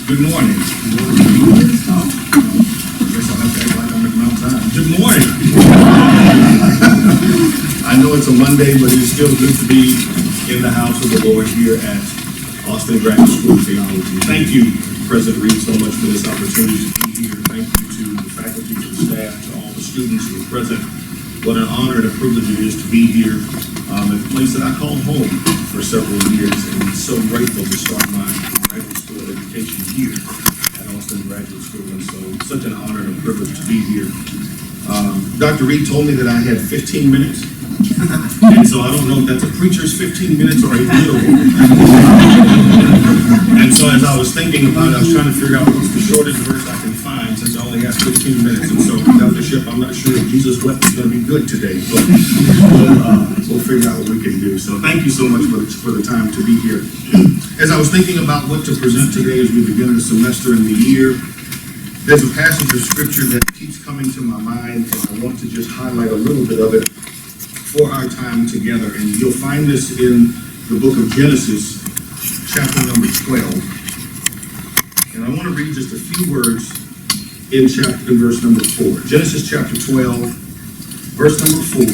Good morning. Good morning. I know it's a Monday, but it's still good to be in the house of the Lord here at Austin Graduate School of Theology. Thank you, President Reed, so much for this opportunity to be here. Thank you to the faculty, to the staff, to all the students who are present. What an honor and a privilege it is to be here at the place that I called home for several years, and so grateful to start my graduate school education here at Austin Graduate School, and so such an honor and a privilege to be here. Dr. Reed told me that I had 15 minutes, and so I don't know if that's a preacher's 15 minutes or a little. And so as I was thinking about it, I was trying to figure out what's the shortest verse I can find since I only have 15 minutes. And so, Dr. Ship, I'm not sure if Jesus wept is going to be good today, but we'll figure out what we can do. So thank you so much for the time to be here. As I was thinking about what to present today as we begin the semester and the year, there's a passage of scripture that keeps coming to my mind, and I want to just highlight a little bit of it for our time together. And you'll find this in the book of Genesis, chapter number 12. And I want to read just a few words in verse number 4. Genesis chapter 12, verse number 4.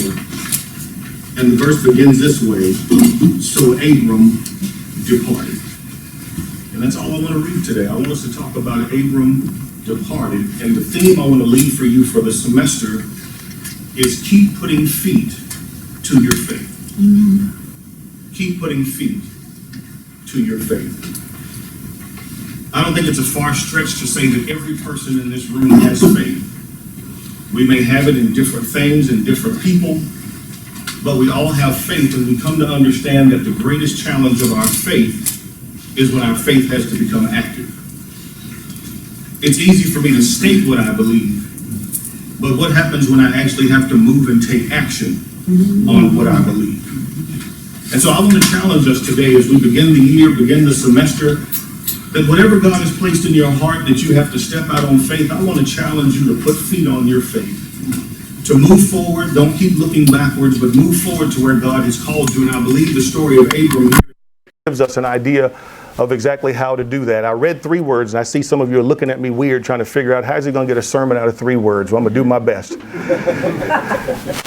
And the verse begins this way: so Abram departed. And that's all I want to read today. I want us to talk about Abram departed. And the theme I want to leave for you for the semester is keep putting feet to your faith. Amen. Keep putting feet to your faith. I don't think it's a far stretch to say that every person in this room has faith. We may have it in different things and different people, but we all have faith, and we come to understand that the greatest challenge of our faith is when our faith has to become active. It's easy for me to state what I believe, but what happens when I actually have to move and take action on what I believe? And so I want to challenge us today as we begin the year, begin the semester, that whatever God has placed in your heart that you have to step out on faith, I want to challenge you to put feet on your faith. To move forward, don't keep looking backwards, but move forward to where God has called you. And I believe the story of Abram gives us an idea of exactly how to do that. I read 3 words, and I see some of you are looking at me weird trying to figure out how's he going to get a sermon out of 3 words. Well, I'm going to do my best.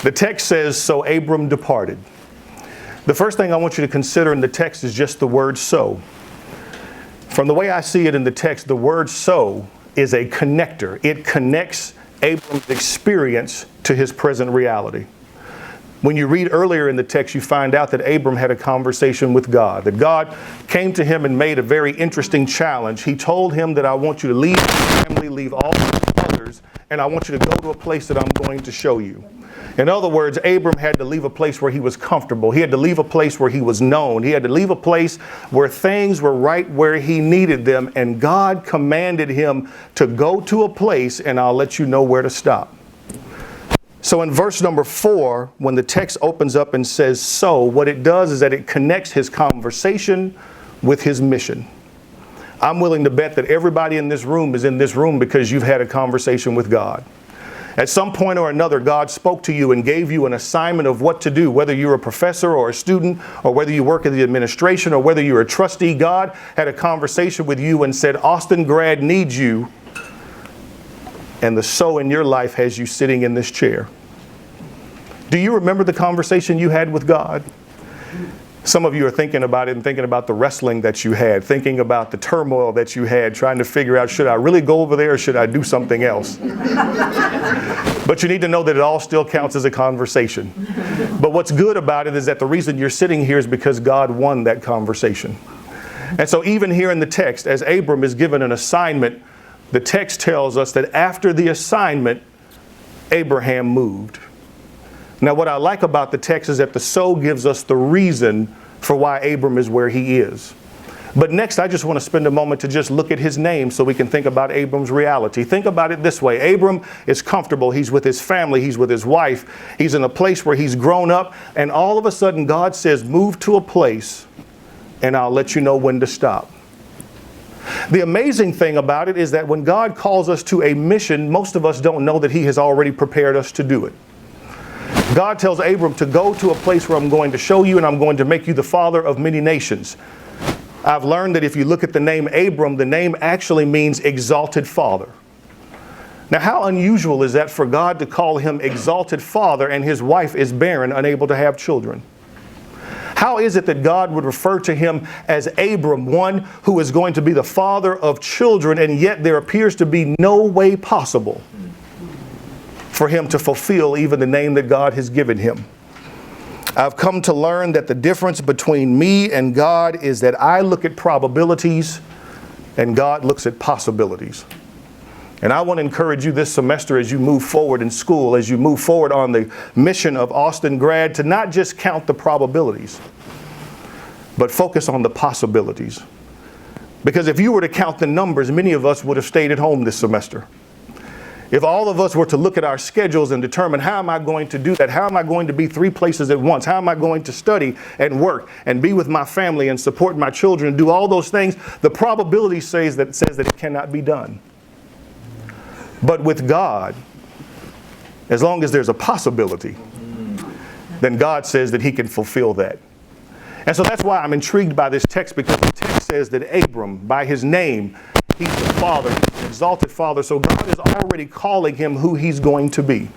The text says, so Abram departed. The first thing I want you to consider in the text is just the word so. From the way I see it in the text, the word so is a connector. It connects Abram's experience to his present reality. When you read earlier in the text, you find out that Abram had a conversation with God, that God came to him and made a very interesting challenge. He told him that I want you to leave your family, leave all your others, and I want you to go to a place that I'm going to show you. In other words, Abram had to leave a place where he was comfortable. He had to leave a place where he was known. He had to leave a place where things were right where he needed them, and God commanded him to go to a place, and I'll let you know where to stop. So in verse number 4, when the text opens up and says so, what it does is that it connects his conversation with his mission. I'm willing to bet that everybody in this room is in this room because you've had a conversation with God. At some point or another, God spoke to you and gave you an assignment of what to do, whether you're a professor or a student, or whether you work in the administration, or whether you're a trustee. God had a conversation with you and said, Austin Grad needs you. And the so in your life has you sitting in this chair. Do you remember the conversation you had with God? Some of you are thinking about it and thinking about the wrestling that you had, thinking about the turmoil that you had, trying to figure out, should I really go over there or should I do something else? But you need to know that it all still counts as a conversation. But what's good about it is that the reason you're sitting here is because God won that conversation. And so even here in the text, as Abram is given an assignment, the text tells us that after the assignment, Abraham moved. Now, what I like about the text is that the so gives us the reason for why Abram is where he is. But next, I just want to spend a moment to just look at his name so we can think about Abram's reality. Think about it this way. Abram is comfortable. He's with his family. He's with his wife. He's in a place where he's grown up. And all of a sudden, God says, move to a place and I'll let you know when to stop. The amazing thing about it is that when God calls us to a mission, most of us don't know that he has already prepared us to do it. God tells Abram to go to a place where I'm going to show you and I'm going to make you the father of many nations. I've learned that if you look at the name Abram, the name actually means exalted father. Now, how unusual is that for God to call him exalted father and his wife is barren, unable to have children? How is it that God would refer to him as Abram, one who is going to be the father of children, and yet there appears to be no way possible for him to fulfill even the name that God has given him? I've come to learn that the difference between me and God is that I look at probabilities and God looks at possibilities. And I want to encourage you this semester as you move forward in school, as you move forward on the mission of Austin Grad, to not just count the probabilities, but focus on the possibilities. Because if you were to count the numbers, many of us would have stayed at home this semester. If all of us were to look at our schedules and determine, how am I going to do that? How am I going to be 3 places at once? How am I going to study and work and be with my family and support my children and do all those things? The probability says that it cannot be done. But with God, as long as there's a possibility, then God says that he can fulfill that. And so that's why I'm intrigued by this text, because the text says that Abram, by his name, he's the father, he's the exalted father. So God is already calling him who he's going to be.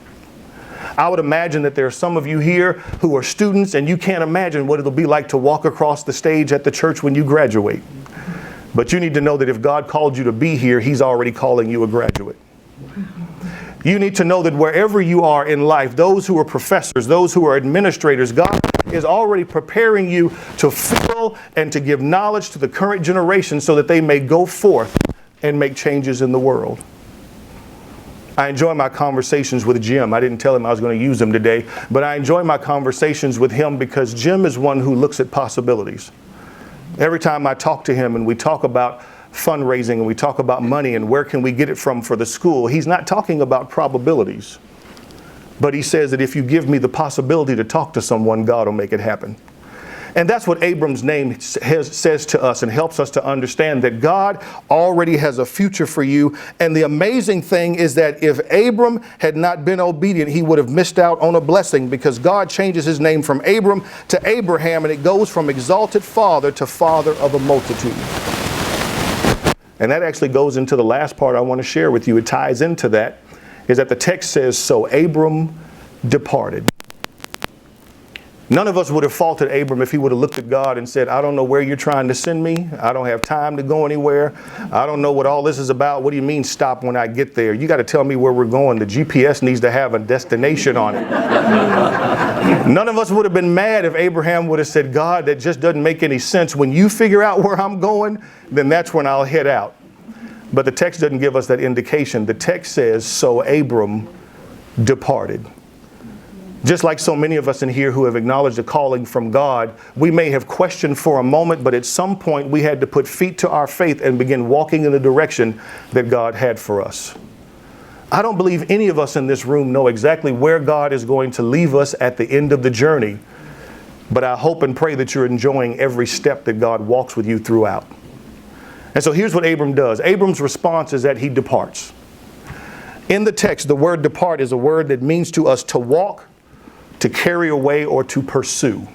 I would imagine that there are some of you here who are students and you can't imagine what it'll be like to walk across the stage at the church when you graduate. But you need to know that if God called you to be here, he's already calling you a graduate. You need to know that wherever you are in life, those who are professors, those who are administrators, God is already preparing you to fill and to give knowledge to the current generation so that they may go forth and make changes in the world. I enjoy my conversations with Jim. I didn't tell him I was going to use him today, but I enjoy my conversations with him because Jim is one who looks at possibilities. Every time I talk to him and we talk about fundraising and we talk about money and where can we get it from for the school, he's not talking about probabilities. But he says that if you give me the possibility to talk to someone, God will make it happen. And that's what Abram's name says to us and helps us to understand that God already has a future for you. And the amazing thing is that if Abram had not been obedient, he would have missed out on a blessing, because God changes his name from Abram to Abraham, and it goes from exalted father to father of a multitude. And that actually goes into the last part I want to share with you. It ties into that, is that the text says, so Abram departed. None of us would have faulted Abram if he would have looked at God and said, I don't know where you're trying to send me. I don't have time to go anywhere. I don't know what all this is about. What do you mean stop when I get there? You got to tell me where we're going. The GPS needs to have a destination on it. None of us would have been mad if Abraham would have said, God, that just doesn't make any sense. When you figure out where I'm going, then that's when I'll head out. But the text doesn't give us that indication. The text says, so Abram departed. Just like so many of us in here who have acknowledged a calling from God, we may have questioned for a moment, but at some point we had to put feet to our faith and begin walking in the direction that God had for us. I don't believe any of us in this room know exactly where God is going to leave us at the end of the journey, but I hope and pray that you're enjoying every step that God walks with you throughout. And so here's what Abram does. Abram's response is that he departs. In the text, the word depart is a word that means to us to walk, to carry away, or to pursue.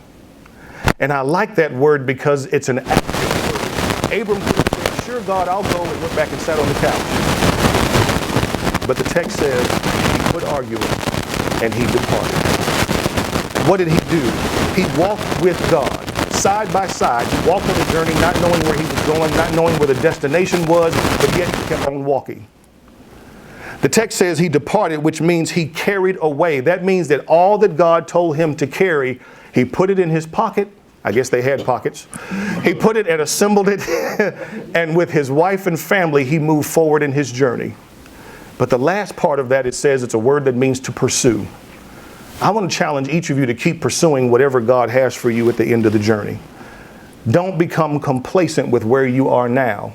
And I like that word because it's an active word. Abram could have said, sure, God, I'll go, and went back and sat on the couch. But the text says he quit arguing and he departed. What did he do? He walked with God, side by side. He walked on the journey not knowing where he was going, not knowing where the destination was, but yet he kept on walking. The text says he departed, which means he carried away. That means that all that God told him to carry, he put it in his pocket. I guess they had pockets. He put it and assembled it. And with his wife and family, he moved forward in his journey. But the last part of that, it says it's a word that means to pursue. I want to challenge each of you to keep pursuing whatever God has for you at the end of the journey. Don't become complacent with where you are now,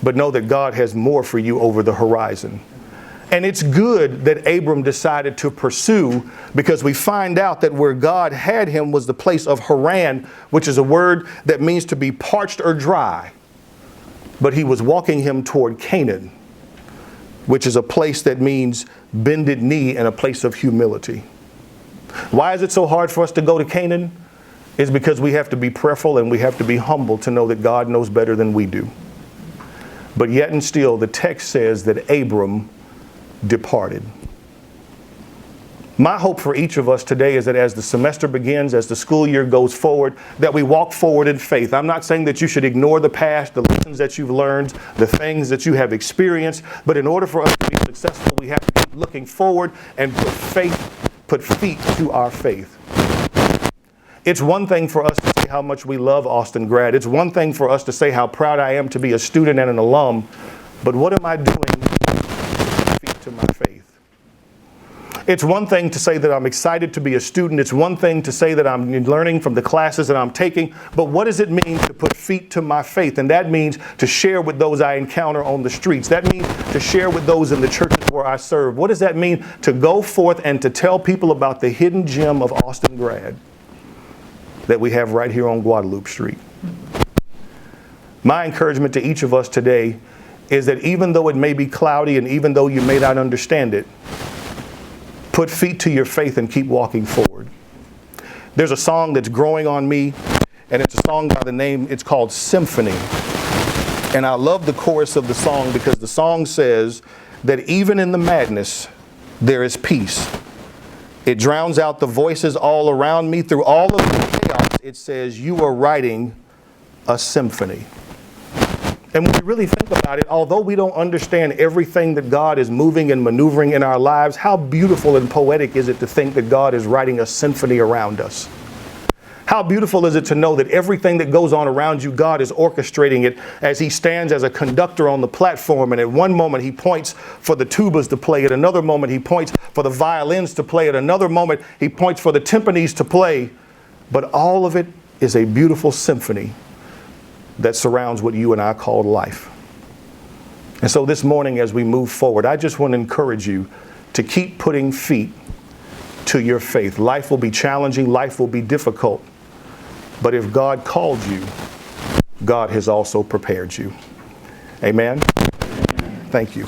but know that God has more for you over the horizon. And it's good that Abram decided to pursue, because we find out that where God had him was the place of Haran, which is a word that means to be parched or dry. But he was walking him toward Canaan, which is a place that means bended knee and a place of humility. Why is it so hard for us to go to Canaan? is because we have to be prayerful and we have to be humble to know that God knows better than we do. But yet and still, the text says that Abram departed. My hope for each of us today is that as the semester begins, as the school year goes forward, that we walk forward in faith. I'm not saying that you should ignore the past, the lessons that you've learned, the things that you have experienced, but in order for us to be successful, we have to keep looking forward and put feet to our faith. It's one thing for us to say how much we love Austin Grad. It's one thing for us to say how proud I am to be a student and an alum, but what am I doing to put feet to my faith? It's one thing to say that I'm excited to be a student. It's one thing to say that I'm learning from the classes that I'm taking. But what does it mean to put feet to my faith? And that means to share with those I encounter on the streets. That means to share with those in the churches where I serve. What does that mean? To go forth and to tell people about the hidden gem of Austin Grad that we have right here on Guadalupe Street. My encouragement to each of us today is that even though it may be cloudy and even though you may not understand it, put feet to your faith and keep walking forward. There's a song that's growing on me, and it's a song by the name, it's called Symphony. And I love the chorus of the song because the song says that even in the madness, there is peace. It drowns out the voices all around me. Through all of the chaos, it says, you are writing a symphony. And when we really think about it, although we don't understand everything that God is moving and maneuvering in our lives, how beautiful and poetic is it to think that God is writing a symphony around us? How beautiful is it to know that everything that goes on around you, God is orchestrating it as he stands as a conductor on the platform. And at one moment he points for the tubas to play. At another moment he points for the violins to play. At another moment he points for the timpanis to play. But all of it is a beautiful symphony that surrounds what you and I call life. And so this morning as we move forward, I just want to encourage you to keep putting feet to your faith. Life will be challenging, life will be difficult. But if God called you, God has also prepared you. Amen? Thank you.